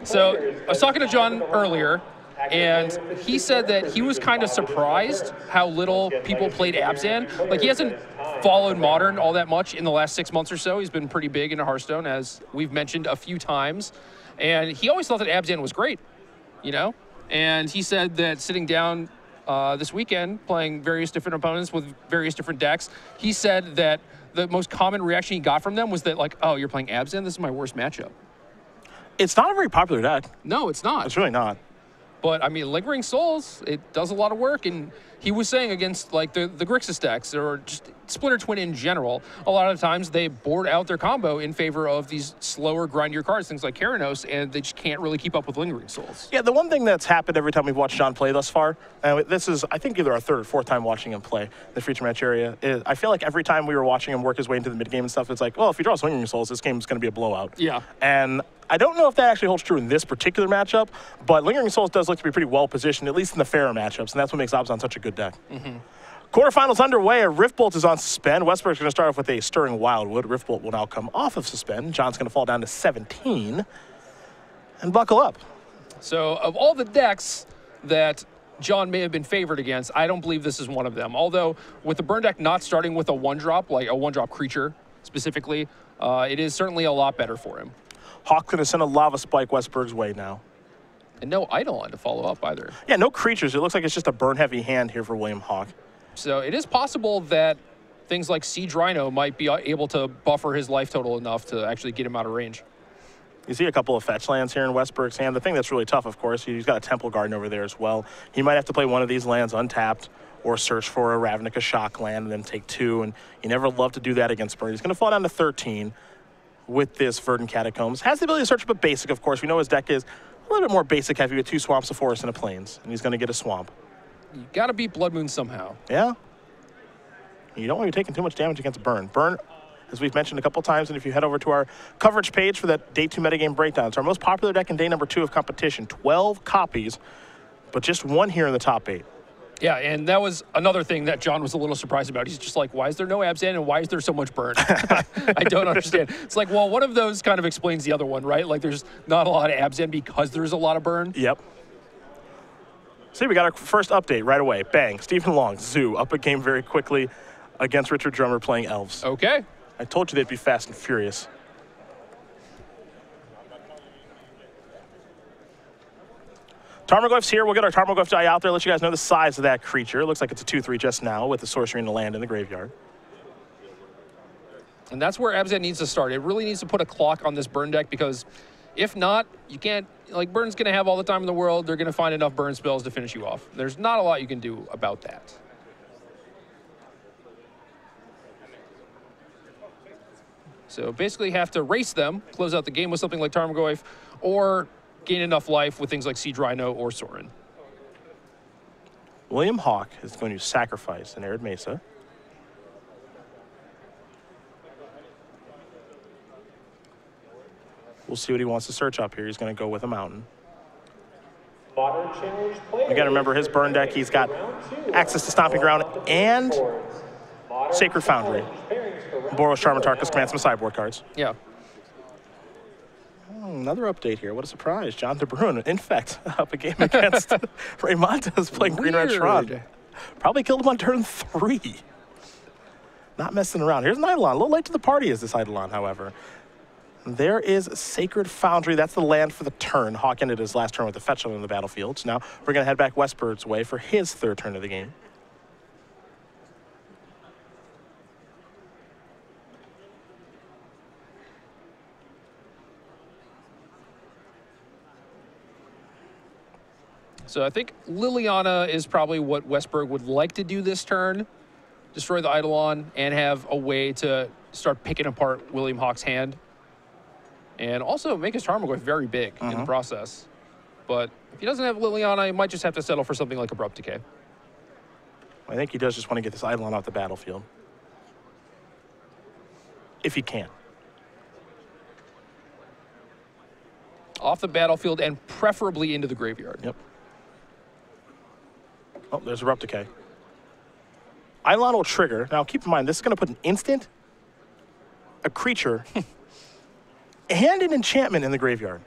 So I was talking to John earlier, and he said that he was kind of surprised how little people played Abzan. Like, he hasn't followed Modern all that much in the last 6 months or so. He's been pretty big into Hearthstone, as we've mentioned a few times. And he always thought that Abzan was great, you know? And he said that sitting down this weekend, playing various different opponents with various different decks, he said that the most common reaction he got from them was that, like, oh, you're playing Abzan? This is my worst matchup. It's not a very popular deck. No, it's not. It's really not. But, I mean, Lingering Souls, it does a lot of work. And he was saying against, like, the Grixis decks, or just Splinter Twin in general, a lot of times they board out their combo in favor of these slower, grindier cards, things like Keranos, and they just can't really keep up with Lingering Souls. Yeah, the one thing that's happened every time we've watched John play thus far, and this is, I think, either our third or fourth time watching him play the feature match area, is I feel like every time we were watching him work his way into the mid-game and stuff, it's like, well, if he draws Lingering Souls, this game's going to be a blowout. Yeah. And I don't know if that actually holds true in this particular matchup, but Lingering Souls does look to be pretty well positioned, at least in the fairer matchups, and that's what makes Abzan such a good deck. Quarterfinals underway. A Riftbolt is on suspend. Westberg's going to start off with a Stirring Wildwood. Riftbolt will now come off of suspend. John's going to fall down to 17 and buckle up. So of all the decks that John may have been favored against, I don't believe this is one of them. Although with the burn deck not starting with a one-drop, like a one-drop creature specifically, it is certainly a lot better for him. Hawk going to send a Lava Spike Westberg's way now. And no Eidolon to follow up either. Yeah, no creatures. It looks like it's just a burn-heavy hand here for William Hawk. So it is possible that things like Siege Rhino might be able to buffer his life total enough to actually get him out of range. You see a couple of fetch lands here in Westberg's hand. The thing that's really tough, of course, he's got a Temple Garden over there as well. He might have to play one of these lands untapped or search for a Ravnica Shock land and then take two, and you never love to do that against Burn. He's going to fall down to 13 with this Verdant Catacombs. Has the ability to search up a basic, of course. We know his deck is a little bit more basic heavy with 2 swamps, a forest, and a plains, and he's going to get a swamp. You got to beat Blood Moon somehow. Yeah. You don't want to be taking too much damage against Burn. Burn, as we've mentioned a couple times, and if you head over to our coverage page for that Day 2 metagame breakdown, it's our most popular deck in Day number 2 of competition. 12 copies, but just one here in the top 8. Yeah, and that was another thing that John was a little surprised about. He's just like, why is there no Abzan and why is there so much Burn? I don't understand. It's like, well, one of those kind of explains the other one, right? Like, there's not a lot of Abzan because there's a lot of Burn. Yep. See, we got our first update right away. Bang. Stephen Long, Zoo, up a game very quickly against Richard Drummer playing Elves. Okay. I told you they'd be fast and furious. Tarmogoyf's here. We'll get our Tarmogoyf die out there, let you guys know the size of that creature. It looks like it's a 2/3 just now with the sorcery and the land in the graveyard. And that's where Abzan needs to start. It really needs to put a clock on this Burn deck, because if not, you can't, like, Burn's going to have all the time in the world. They're going to find enough Burn spells to finish you off. There's not a lot you can do about that. So basically have to race them, close out the game with something like Tarmogoyf, or gain enough life with things like Siege Rhino or Sorin. William Hawk is going to sacrifice an Arid Mesa. We'll see what he wants to search up here. He's going to go with a mountain. Again, remember his burn deck, he's got access to Stomping Ground and Sacred Foundry. Boros, Charm, and Tarkus command some sideboard cards. Yeah. Another update here. What a surprise. John DeBruyne, Infect, up a game against Ray Montes playing Green Red Shroud. Probably killed him on turn 3. Not messing around. Here's an Eidolon. A little late to the party is this Eidolon, however. There is Sacred Foundry. That's the land for the turn. Hawk ended his last turn with the fetch on the battlefield. So now we're going to head back Westberg's way for his 3rd turn of the game. So I think Liliana is probably what Westberg would like to do this turn. Destroy the Eidolon and have a way to start picking apart William Hawk's hand. And also make his Tarmogoyf very big in the process. But if he doesn't have Liliana, he might just have to settle for something like Abrupt Decay. I think he does just want to get this Eidolon off the battlefield. If he can. Off the battlefield and preferably into the graveyard. Yep. Oh, there's Abrupt Decay. Eidolon will trigger. Now, keep in mind, this is going to put an instant, a creature, and an enchantment in the graveyard.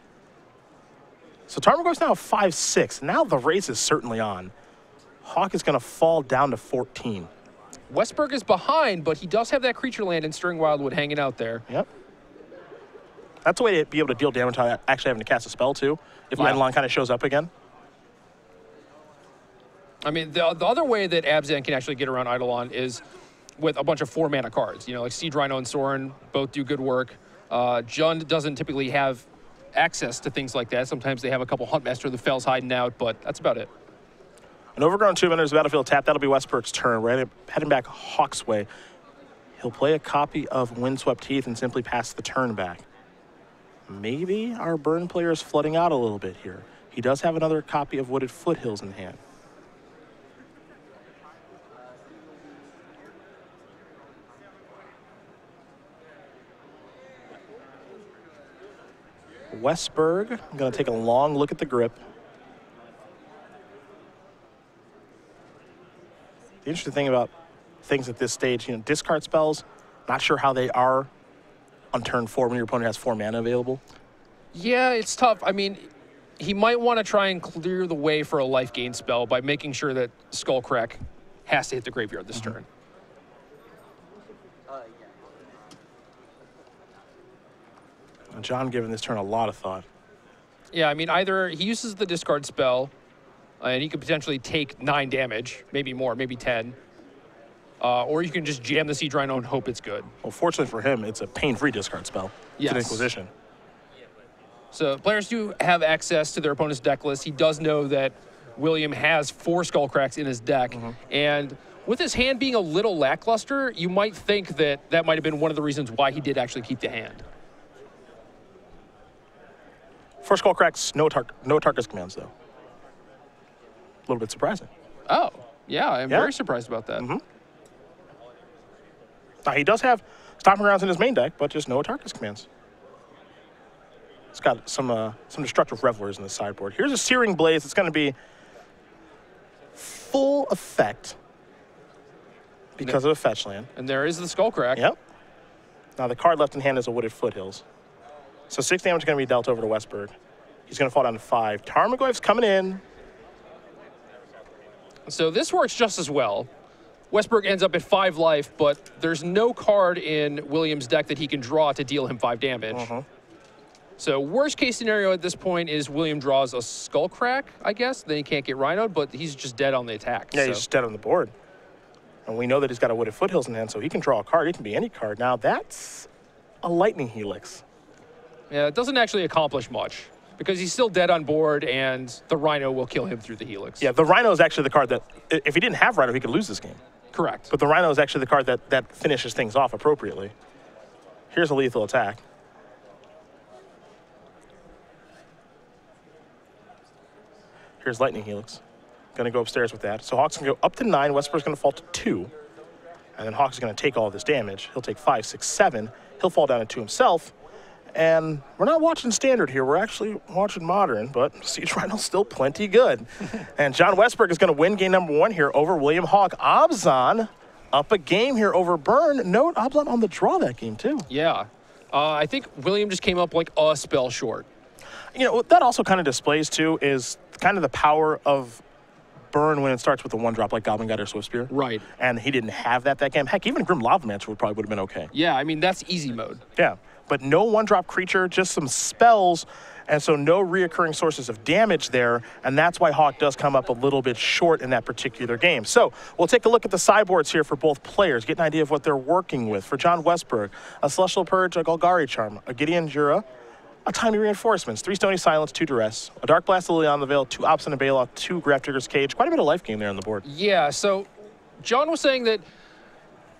So Tarmogoyf's now 5-6. Now the race is certainly on. Hawk is going to fall down to 14. Westberg is behind, but he does have that creature land in Stirring Wildwood hanging out there. Yep. That's a way to be able to deal damage without actually having to cast a spell, too, if Eidolon kind of shows up again. I mean, the other way that Abzan can actually get around Eidolon is with a bunch of 4-mana cards. You know, like Siege Rhino and Sorin both do good work. Jund doesn't typically have access to things like that. Sometimes they have a couple Huntmaster of the Fells hiding out, but that's about it. An overgrown 2 enters the battlefield tap. That'll be Westberg's turn. We're heading back Hawk's way. He'll play a copy of Windswept Heath and simply pass the turn back. Maybe our burn player is flooding out a little bit here. He does have another copy of Wooded Foothills in hand. Westberg, I'm going to take a long look at the grip. The interesting thing about things at this stage, you know, discard spells, not sure how they are on turn 4 when your opponent has 4 mana available. Yeah, it's tough. I mean, he might want to try and clear the way for a life gain spell by making sure that Skullcrack has to hit the graveyard this turn. John giving this turn a lot of thought. Yeah, I mean, either he uses the discard spell, and he could potentially take 9 damage, maybe more, maybe 10. Or you can just jam the Siege Rhino and hope it's good. Well, fortunately for him, it's a pain-free discard spell. Yes. It's an Inquisition. So players do have access to their opponent's deck list. He does know that William has 4 Skullcracks in his deck. And with his hand being a little lackluster, you might think that that might have been one of the reasons why he did actually keep the hand. 4 Skullcracks, no Tarkus commands, though. A little bit surprising. Oh, yeah, I'm very surprised about that. Now, he does have Stomping Grounds in his main deck, but just no Tarkus commands. It's got some Destructive Revelers in the sideboard. Here's a Searing Blaze. It's going to be full effect because of a fetch land. And there is the Skullcrack. Yep. Now, the card left in hand is a Wooded Foothills. So 6 damage is going to be dealt over to Westberg. He's going to fall down to 5. Tarmogoyf's coming in. So this works just as well. Westberg ends up at 5 life, but there's no card in William's deck that he can draw to deal him 5 damage. So worst case scenario at this point is William draws a Skullcrack, I guess. Then he can't get Rhino'd, but he's just dead on the attack. Yeah, he's just dead on the board. And we know that he's got a Wooded Foothills in hand, so he can draw a card. He can be any card. Now, that's a Lightning Helix. Yeah, it doesn't actually accomplish much because he's still dead on board and the Rhino will kill him through the Helix. Yeah, the Rhino is actually the card that, if he didn't have Rhino, he could lose this game. Correct. But the Rhino is actually the card that finishes things off appropriately. Here's a lethal attack. Here's Lightning Helix. Going to go upstairs with that. So Hawk's going to go up to 9. Westberg's going to fall to 2. And then Hawk's going to take all of this damage. He'll take 5, 6, 7. He'll fall down to 2 himself. And we're not watching Standard here. We're actually watching Modern, but Siege Rhino's still plenty good. And John Westberg is going to win game number 1 here over William Hawk. Abzan up a game here over Burn. Note, Abzan on the draw that game, too. Yeah. I think William just came up like a spell short. You know, what that also kind of displays, too, is kind of the power of Burn when it starts with a 1-drop like Goblin Guide or Swiftspear. Right. And he didn't have that game. Heck, even Grim Lava Mancer would have been okay. Yeah, I mean, that's easy mode. Yeah, but no 1-drop creature, just some spells, and so no reoccurring sources of damage there, and that's why Hawk does come up a little bit short in that particular game. So we'll take a look at the sideboards here for both players, get an idea of what they're working with. For John Westberg, a Celestial Purge, a Golgari Charm, a Gideon Jura, a Timely Reinforcements, 3 Stony Silence, 2 Duress, a Dark Blast of Liliana the Veil, 2 Obstinate Baloth, 2 Grafdigger's Cage. Quite a bit of life game there on the board. Yeah, so John was saying that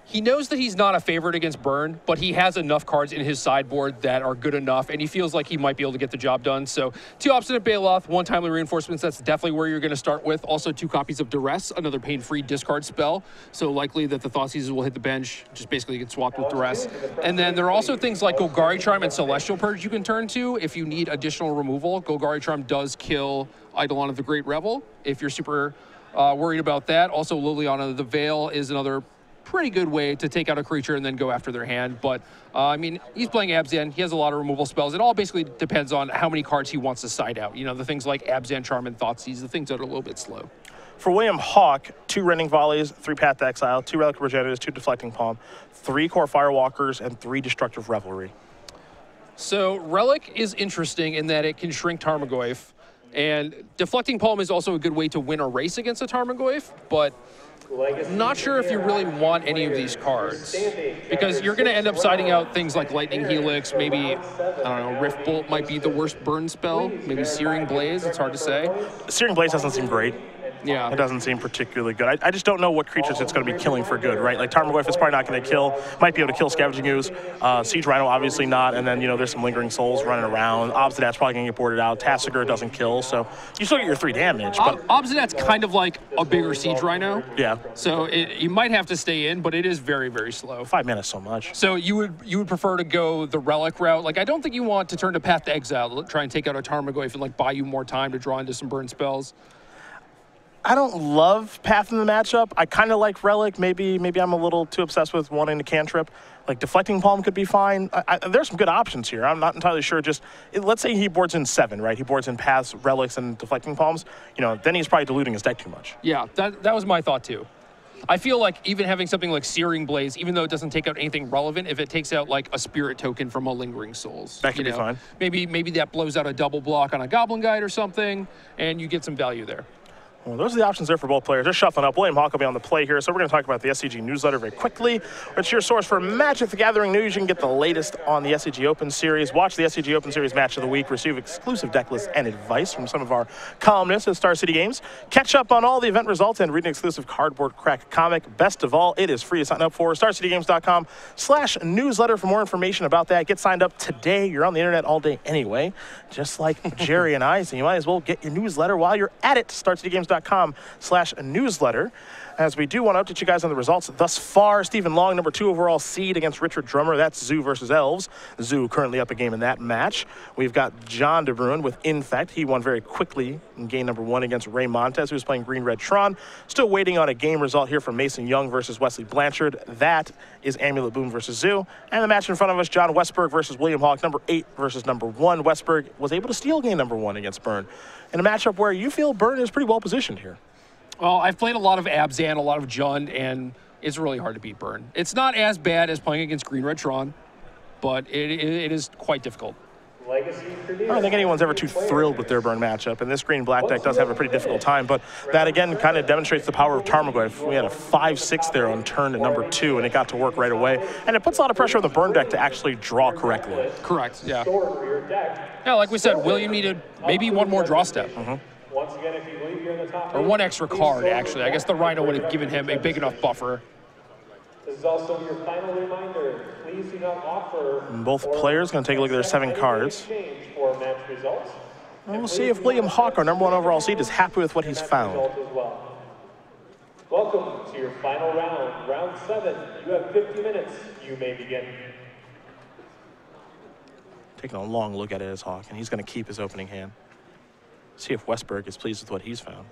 he knows that he's not a favorite against Burn, but he has enough cards in his sideboard that are good enough, and he feels like he might be able to get the job done. So 2 Obstinate Baloth, 1 Timely Reinforcements, that's definitely where you're going to start with. Also 2 copies of Duress, another pain-free discard spell. So likely that the Thoughtseizes will hit the bench, just basically get swapped with Duress. And then there are also things like Golgari Charm and Celestial Purge you can turn to if you need additional removal. Golgari Charm does kill Eidolon of the Great Revel if you're super worried about that. Also Liliana the Veil is another pretty good way to take out a creature and then go after their hand. But, I mean, he's playing Abzan. He has a lot of removal spells. It all basically depends on how many cards he wants to side out. You know, the things like Abzan, Charm, and Thoughtseize, the things that are a little bit slow. For William Hawk, 2 Rending Volleys, 3 Path to Exile, 2 Relic Regeneratives, 2 Deflecting Palm, 3 Core Firewalkers, and 3 Destructive Revelry. So Relic is interesting in that it can shrink Tarmogoyf, and Deflecting Palm is also a good way to win a race against a Tarmogoyf, but not sure if you really want any of these cards, because you're going to end up siding out things like Lightning Helix, maybe, I don't know, Rift Bolt might be the worst burn spell, maybe Searing Blaze, it's hard to say. Searing Blaze doesn't seem great. Yeah. It doesn't seem particularly good. I just don't know what creatures it's going to be killing for good, right? Like Tarmogoyf is probably not going to kill. Might be able to kill Scavenging Ooze. Siege Rhino, obviously not. And then, you know, there's some Lingering Souls running around. Obsidat's probably going to get boarded out. Tassiger doesn't kill, so you still get your 3 damage. But Obsidat's kind of like a bigger Siege Rhino. Yeah. So you might have to stay in, but it is very, very slow. 5 mana is so much. So you would prefer to go the Relic route. Like, I don't think you want to turn to Path to Exile, try and take out a Tarmogoyf and, like, buy you more time to draw into some burn spells. I don't love Path in the matchup. I kind of like Relic. Maybe I'm a little too obsessed with wanting to cantrip. Like Deflecting Palm could be fine. There's some good options here. I'm not entirely sure. Let's say he boards in 7, right? He boards in Paths, Relics, and Deflecting Palms. You know, then he's probably diluting his deck too much. Yeah, that was my thought too. I feel like even having something like Searing Blaze, even though it doesn't take out anything relevant, if it takes out like a Spirit token from a Lingering Souls, that could be fine. Maybe that blows out a double block on a Goblin Guide or something, and you get some value there. Well, those are the options there for both players. Just shuffling up. William Hawk will be on the play here, so we're going to talk about the SCG newsletter very quickly, which is your source for Magic the Gathering news. You can get the latest on the SCG Open Series. Watch the SCG Open Series Match of the Week. Receive exclusive deck lists and advice from some of our columnists at Star City Games. Catch up on all the event results and read an exclusive Cardboard Crack comic. Best of all, it is free to sign up for. StarCityGames.com/newsletter for more information about that. Get signed up today. You're on the internet all day anyway, just like Jerry and I, so you might as well get your newsletter while you're at it. StarCityGames.com/newsletter. As we do want to update you guys on the results thus far. Stephen Long, number 2 overall seed against Richard Drummer. That's Zoo versus Elves. Zoo currently up a game in that match. We've got John DeBruin with Infect. He won very quickly in game number 1 against Ray Montez, who was playing Green Red Tron. Still waiting on a game result here from Mason Young versus Wesley Blanchard. That is Amulet Boom versus Zoo. And the match in front of us, John Westberg versus William Hawk, number 8 versus number 1. Westberg was able to steal game number 1 against Burn in a matchup where you feel Burn is pretty well positioned here. Well, I've played a lot of Abzan, a lot of Jund, and it's really hard to beat Burn. It's not as bad as playing against Green Red Tron, but it is quite difficult. I don't think anyone's ever too thrilled with their Burn matchup, and this green-black deck does have a pretty difficult time, but that, again, kind of demonstrates the power of Tarmogoyf. We had a 5-6 there on turn to number 2, and it got to work right away, and it puts a lot of pressure on the Burn deck to actually draw correctly. Correct, yeah. Yeah, like we said, William needed maybe one more draw step. Once again, if you believe you're in the top, or one extra card, actually. I guess the Rhino would have given him a big enough buffer. This is also your final reminder. Please do not offer. And both players going to take a look at their 7 cards. For match results. And we'll see if William Hawk, our number 1 overall seed, is happy with what he's found. Welcome to your final round, round 7. You have 50 minutes. You may begin. Taking a long look at it as Hawk, and he's going to keep his opening hand. See if Westberg is pleased with what he's found.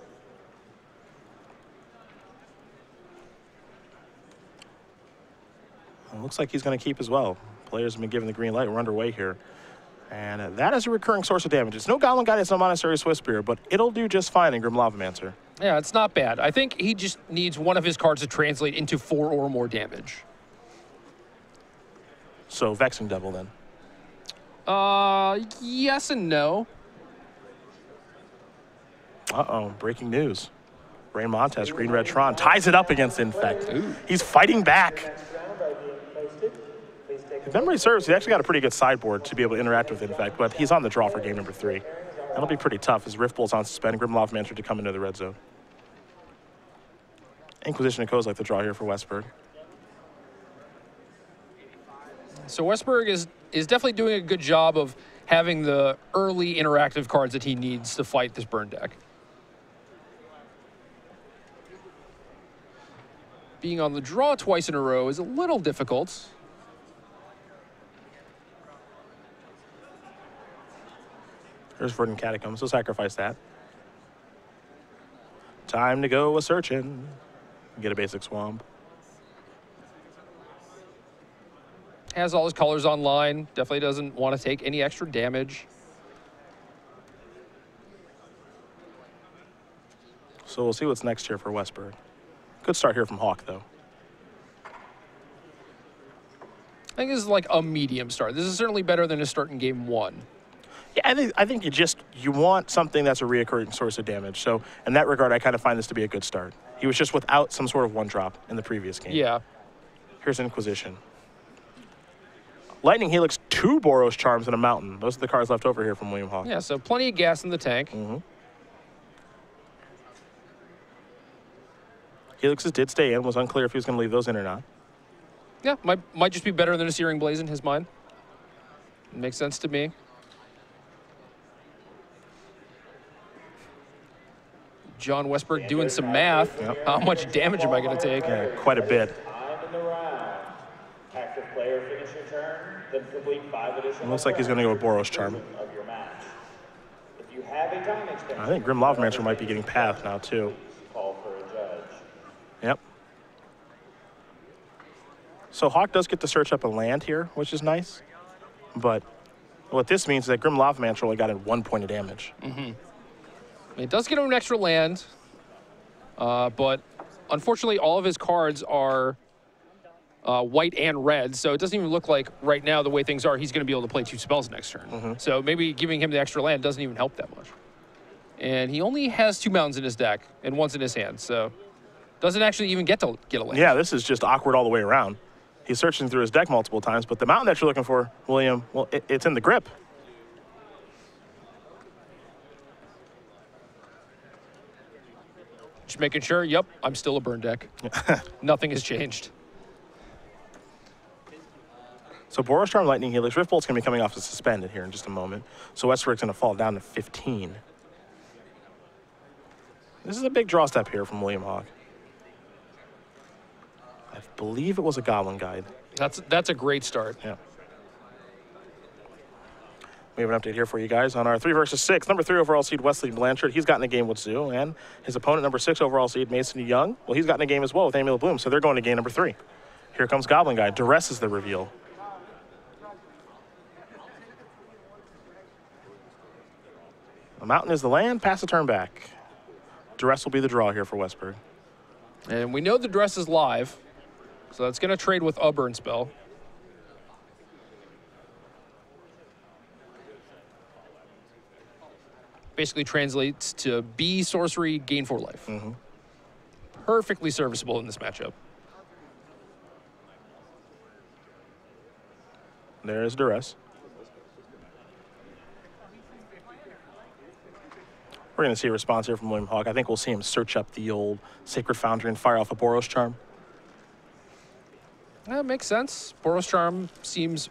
It looks like he's going to keep as well. Players have been given the green light. We're underway here. And that is a recurring source of damage. It's no Goblin Guide, it's no Monastery Swift Spear, but it'll do just fine in Grim Lavamancer. Yeah, it's not bad. I think he just needs one of his cards to translate into 4 or more damage. So Vexing Devil then? Yes and no. Uh-oh, breaking news. Ray Montez, Green Red Tron, ties it up against Infect. Ooh. He's fighting back. If memory serves, he actually got a pretty good sideboard to be able to interact with Infect, but he's on the draw for game number 3. That'll be pretty tough as Rift Bolt's on suspend, Grim Lavamancer to come into the red zone. Inquisition of Kozilek the draw here for Westberg. So Westberg is definitely doing a good job of having the early interactive cards that he needs to fight this Burn deck. Being on the draw twice in a row is a little difficult. There's Verdant Catacombs, so sacrifice that. Time to go a-searching. Get a basic swamp. has all his colors online. Definitely doesn't want to take any extra damage. So we'll see what's next here for Westberg. Good start here from Hawk, though. I think this is like a medium start. This is certainly better than his start in game 1. Yeah, I think you want something that's a reoccurring source of damage. So in that regard, I kind of find this to be a good start. He was just without some sort of one-drop in the previous game. Yeah. Here's Inquisition. Lightning Helix, 2 Boros Charms, and a Mountain. Those are the cards left over here from William Hawk. Yeah, so plenty of gas in the tank. Helixes did stay in. Was unclear if he was going to leave those in or not. Yeah, might just be better than a Searing Blaze in his mind. Makes sense to me. John Westberg doing some math. Yep. How much damage am I going to take? Yeah, quite a bit. Time in the round. Active player finish your turn, then complete 5 additional. It looks like he's going to go with Boros Charm. Of your match. If you have a time extension, I think Grim Lavamancer might be getting path now, too. call for a judge. Yep. So Hawk does get to search up a land here, which is nice. But what this means is that Grim Lavamancer only got in 1 point of damage. It does get him an extra land, but unfortunately all of his cards are white and red, so it doesn't even look like right now the way things are he's going to be able to play 2 spells next turn. So maybe giving him the extra land doesn't even help that much. And he only has 2 mountains in his deck and 1's in his hand, so doesn't actually even get to get a land. Yeah, this is just awkward all the way around. He's searching through his deck multiple times, but the mountain that you're looking for, William, well, it's in the grip. Just making sure, yep, I'm still a burn deck. Nothing has changed. So Boros Charm, Lightning Helix, Rift Bolt's going to be coming off as suspended here in just a moment. So Westberg's going to fall down to 15. This is a big draw step here from William Hawk. I believe it was a Goblin Guide. That's a great start. Yeah. We have an update here for you guys on our 3 versus 6. Number 3 overall seed, Wesley Blanchard. He's gotten a game with Zoo. And his opponent, number 6 overall seed, Mason Young. Well, he's gotten a game as well with Amulet Bloom. So they're going to game number 3. Here comes Goblin Guide. Duress is the reveal. The mountain is the land. Pass the turn back. Duress will be the draw here for Westberg. And we know the Duress is live, so that's going to trade with a burn spell. Basically translates to B sorcery, gain 4 life. Perfectly serviceable in this matchup. There's Duress. We're going to see a response here from William Hawk. I think we'll see him search up the old Sacred Foundry and fire off a Boros Charm. That makes sense. Boros Charm seems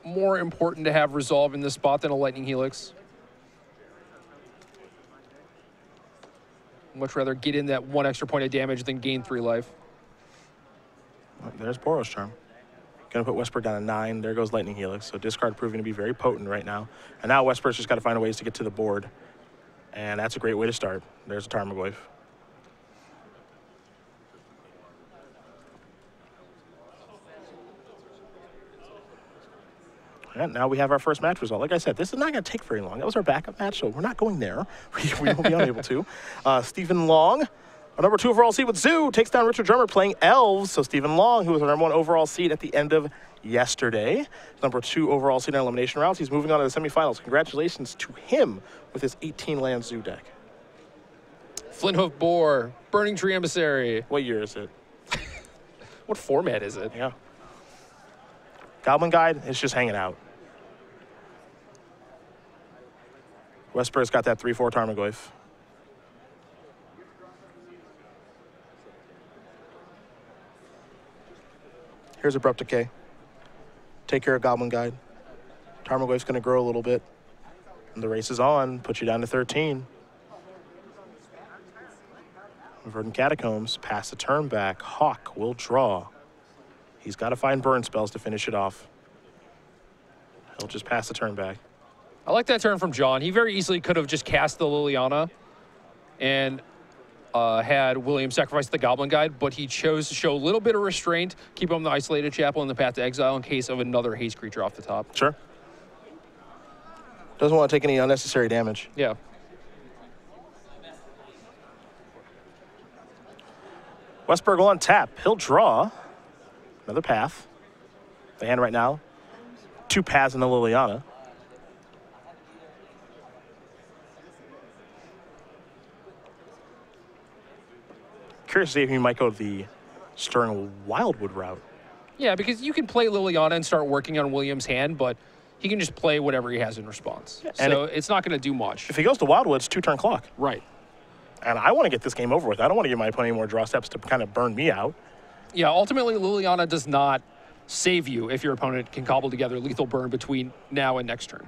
more important to have resolve in this spot than a Lightning Helix. Much rather get in that 1 extra point of damage than gain 3 life. There's Boros Charm. Going to put Westberg down to 9. There goes Lightning Helix. So discard proving to be very potent right now. And now Westberg's just got to find ways to get to the board. And that's a great way to start. There's a Tarmogoyf. And now we have our first match result. Like I said, this is not going to take very long. That was our backup match, so we're not going there. We will be unable to. Stephen Long, our number 2 overall seed with Zoo, takes down Richard Drummer playing Elves. So Stephen Long, who was our number 1 overall seed at the end of yesterday, number 2 overall seed in elimination rounds. He's moving on to the semifinals. Congratulations to him with his 18-land Zoo deck. Flinthoof Boar, Burning Tree Emissary. What year is it? What format is it? Yeah. Goblin Guide is just hanging out. Westberg's got that 3/4 Tarmogoyf. Here's Abrupt Decay. Take care of Goblin Guide. Tarmogoyf's going to grow a little bit. And the race is on. Put you down to 13. Verdant Catacombs. Pass the turn back. Hawk will draw. He's got to find burn spells to finish it off. He'll just pass the turn back. I like that turn from John. He very easily could have just cast the Liliana and had William sacrifice the Goblin Guide, but he chose to show a little bit of restraint, keep him the Isolated Chapel in the Path to Exile in case of another haste creature off the top. Sure. Doesn't want to take any unnecessary damage. Yeah. Westberg will untap. He'll draw another path. The hand right now, 2 paths in the Liliana. Curious to see if he might go the Stirring Wildwood route. Yeah, because you can play Liliana and start working on William's hand, but he can just play whatever he has in response. Yeah, so it's not going to do much. If he goes to Wildwood, it's 2-turn clock. Right. And I want to get this game over with. I don't want to give my opponent any more draw steps to kind of burn me out. Yeah, ultimately, Liliana does not save you if your opponent can cobble together lethal burn between now and next turn.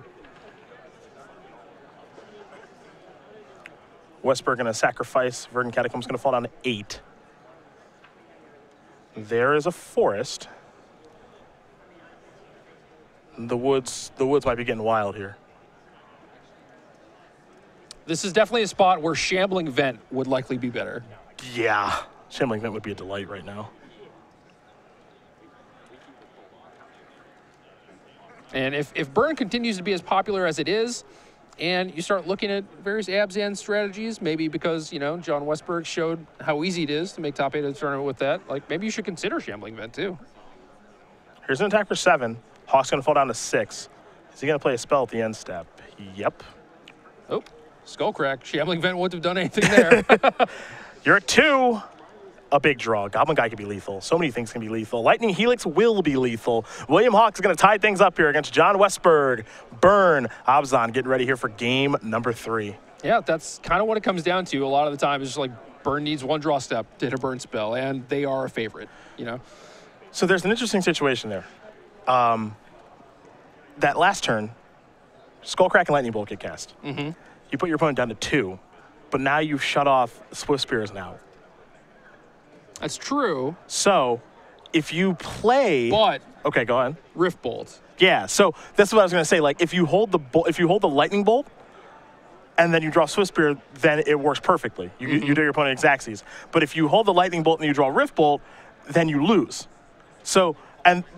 Westberg going to sacrifice. Verdant Catacombs going to fall down to 8. There is a forest. The woods might be getting wild here. This is definitely a spot where Shambling Vent would likely be better. Yeah, Shambling Vent would be a delight right now. And if Burn continues to be as popular as it is, and you start looking at various Abzan strategies, maybe because, you know, John Westberg showed how easy it is to make top 8 of the tournament with that, like maybe you should consider Shambling Vent too. Here's an attack for 7. Hawk's going to fall down to 6. Is he going to play a spell at the end step? Yep. Oh, Skullcrack. Shambling Vent wouldn't have done anything there. You're at 2. A big draw. Goblin Guy can be lethal. So many things can be lethal. Lightning Helix will be lethal. William Hawks is going to tie things up here against John Westberg. Burn. Abzan getting ready here for game number 3. Yeah, that's kind of what it comes down to. A lot of the time it's just like Burn needs 1 draw step to hit a burn spell, and they are a favorite, you know? So there's an interesting situation there. That last turn, Skullcrack and Lightning Bolt get cast. Mm-hmm. You put your opponent down to 2, but now you've shut off Swift Spears now. That's true. So if you play... But... Okay, go on. Rift Bolt. Yeah, so that's what I was going to say. Like, if you hold the Lightning Bolt, and then you draw Swift Spear, then it works perfectly. You do your opponent Xaxes. But if you hold the Lightning Bolt and you draw Rift Bolt, then you lose. So,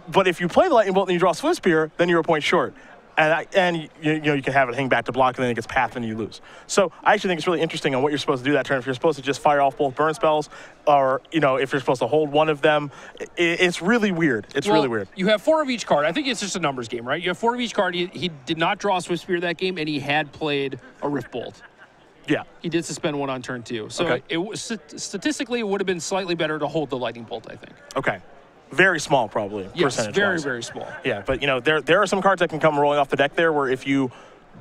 but if you play the Lightning Bolt and you draw Swift Spear, then you're a point short. And you know, you can have it hang back to block, and then it gets path and you lose. So I actually think it's really interesting on what you're supposed to do that turn. If you're supposed to just fire off both burn spells, or, you know, if you're supposed to hold one of them, it's really weird. It's really weird. You have 4 of each card. I think it's just a numbers game, right? You have 4 of each card. He did not draw a Swift Spear that game, and he had played a Rift Bolt. Yeah. He did suspend 1 on turn 2. So statistically, it would have been slightly better to hold the Lightning Bolt, I think. Okay. Very small, probably. Yes, very, very small. Yeah, but you know, there are some cards that can come rolling off the deck there where if you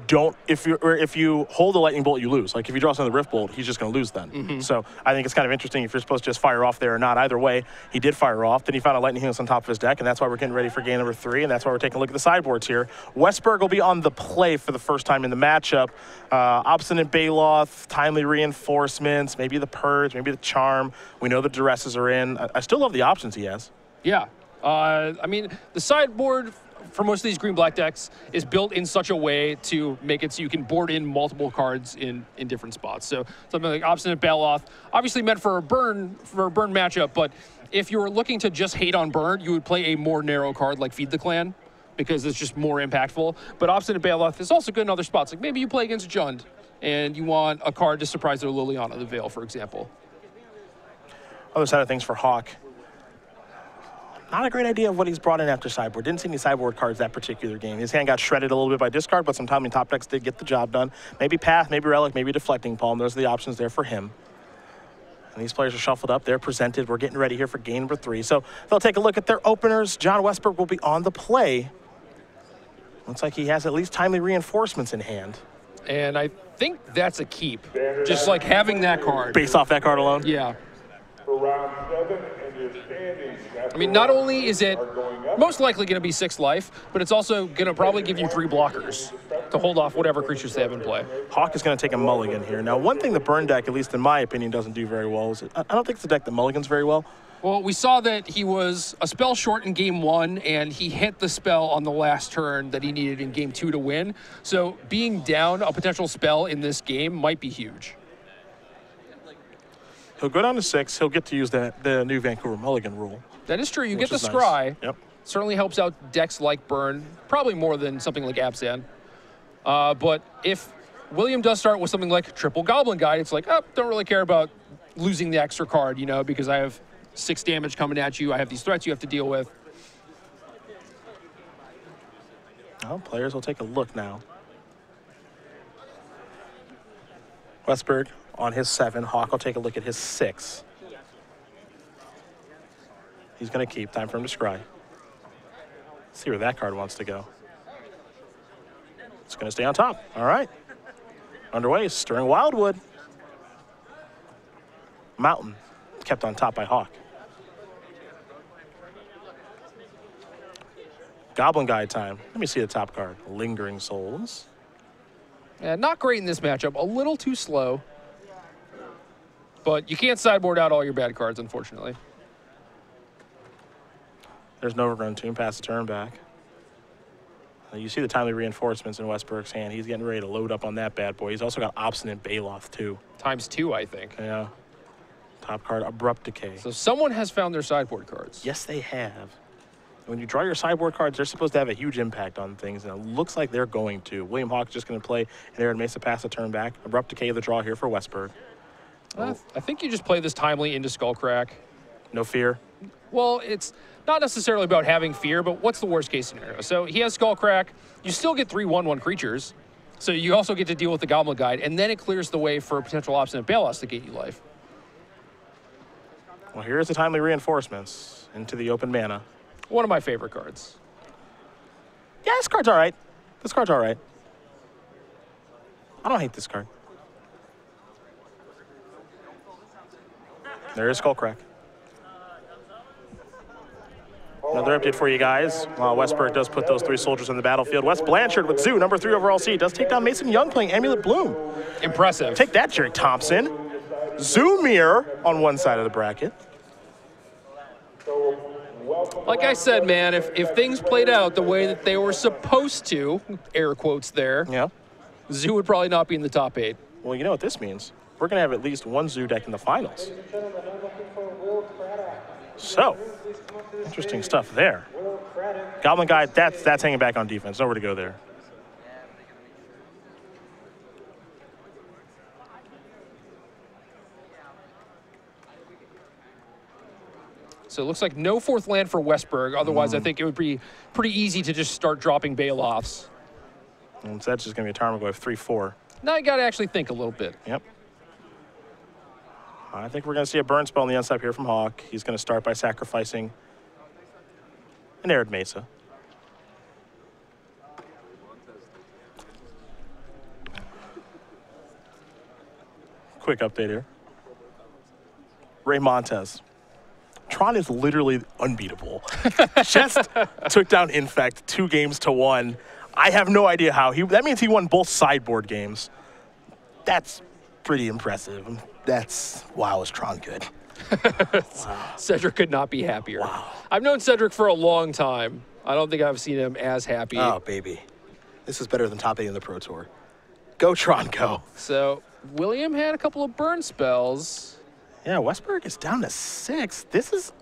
hold the Lightning Bolt, you lose. Like if you draw something Rift Bolt, he's just going to lose then. So I think it's kind of interesting if you're supposed to just fire off there or not. Either way, he did fire off. Then he found a Lightning Helix on top of his deck, and that's why we're getting ready for game number 3, and that's why we're taking a look at the sideboards here. Westberg will be on the play for the first time in the matchup. Obstinate Baloth, Timely Reinforcements, maybe the Purge, maybe the Charm. We know the Duresses are in. I still love the options he has. Yeah. I mean, the sideboard for most of these green-black decks is built in such a way to make it so you can board in multiple cards in different spots. So something like Obstinate Baloth, obviously meant for a burn matchup, but if you were looking to just hate on burn, you would play a more narrow card like Feed the Clan, because it's just more impactful. But Obstinate Baloth is also good in other spots. Like maybe you play against Jund, and you want a card to surprise their Liliana, the Veil, for example. Other side of things for Hawk. Not a great idea of what he's brought in after sideboard. Didn't see any sideboard cards that particular game. His hand got shredded a little bit by discard, but some timely top decks did get the job done. Maybe Path, maybe Relic, maybe Deflecting Palm. Those are the options there for him. And these players are shuffled up. They're presented. We're getting ready here for game number 3. So they'll take a look at their openers. John Westberg will be on the play. Looks like he has at least Timely Reinforcements in hand. And I think that's a keep. Just like having that card. Based off that card alone? Yeah. For round 7 and your standings. I mean, not only is it most likely going to be 6 life, but it's also going to probably give you 3 blockers to hold off whatever creatures they have in play. Hawk is going to take a mulligan here. Now, one thing the burn deck, at least in my opinion, doesn't do very well is I don't think it's the deck that mulligans very well. Well, we saw that he was a spell short in game 1, and he hit the spell on the last turn that he needed in game 2 to win. So being down a potential spell in this game might be huge. He'll go down to 6. He'll get to use the new Vancouver Mulligan rule. That is true. You get the is nice. scry. Yep. Certainly helps out decks like Burn, probably more than something like Abzan. But if William does start with something like Triple Goblin Guide, it's like, oh, don't really care about losing the extra card, you know, because I have 6 damage coming at you. I have these threats you have to deal with. Well, players will take a look now. Westberg on his 7. Hawk will take a look at his 6. He's going to keep. Time for him to scry. See where that card wants to go. It's going to stay on top. All right. Underway, Stirring Wildwood. Mountain kept on top by Hawk. Goblin Guide time. Let me see the top card. Lingering Souls. Yeah, not great in this matchup. A little too slow. But you can't sideboard out all your bad cards, unfortunately. There's an Overgrown Tomb, pass the turn back. You see the timely reinforcements in Westberg's hand. He's getting ready to load up on that bad boy. He's also got Obstinate Baloth, too. ×2, I think. Yeah. Top card, Abrupt Decay. So someone has found their sideboard cards. Yes, they have. When you draw your sideboard cards, they're supposed to have a huge impact on things, and it looks like they're going to. William Hawk's just going to play an Arid Mesa, pass the turn back. Abrupt Decay, the draw here for Westberg. I think you just play this timely into Skullcrack. No fear. Well, it's not necessarily about having fear, but what's the worst case scenario? So he has Skullcrack. You still get 3 1/1 creatures. So you also get to deal with the Goblin Guide, and then it clears the way for potential Obstinate Baloths to get you life. Well, here's the timely reinforcements into the open mana. One of my favorite cards. Yeah, this card's all right. This card's all right. I don't hate this card. There is Skullcrack. Another update for you guys. While Westberg does put those 3 soldiers on the battlefield, Wes Blanchard with Zoo, number 3 overall seed, does take down Mason Young playing Amulet Bloom. Impressive. Take that, Jerry Thompson. Zoomir on one side of the bracket. Like I said, man, if things played out the way that they were supposed to, air quotes there, Yeah. Zoo would probably not be in the top 8. Well, you know what this means. We're going to have at least one Zoo deck in the finals. So, interesting stuff there. Goblin Guide, that's hanging back on defense. Nowhere to go there. So it looks like no 4th land for Westberg. Otherwise, I think it would be pretty easy to just start dropping Baloths. And so that's just going to be a Tarmogoyf 3/4. Now you got to actually think a little bit. Yep. I think we're going to see a burn spell on the inside here from Hawk. He's going to start by sacrificing an Arid Mesa. Quick update here. Ray Montez. Tron is literally unbeatable. Just took down Infect 2 games to 1. I have no idea how. That means he won both sideboard games. That's pretty impressive. Wow, is Tron good. Wow. Cedric could not be happier. Wow. I've known Cedric for a long time. I don't think I've seen him as happy. Oh, baby. This is better than top 8 in the Pro Tour. Go, Tron, go. So William had a couple of burn spells. Yeah, Westberg is down to 6.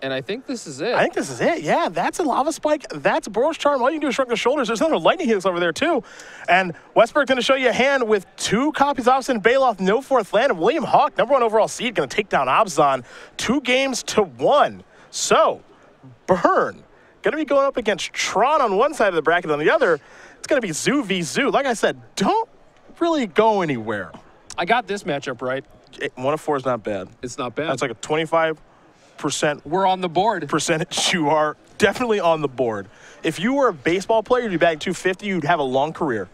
And I think this is it. I think this is it. Yeah, that's a Lava Spike. That's a Boros Charm. All you can do is shrug the shoulders. There's another Lightning Helix over there, too. And Westberg's going to show you a hand with 2 copies of Obstinate Baloth, no 4th land. And William Hawk, number 1 overall seed, going to take down Obzon 2 games to 1. So, Burn going to be going up against Tron on one side of the bracket. On the other, it's going to be Zoo v Zoo. Like I said, don't really go anywhere. I got this matchup right. 1 of 4 is not bad. It's not bad. That's like a 25%. We're on the board. Percentage. You are definitely on the board. If you were a baseball player, you'd be batting 250, you'd have a long career.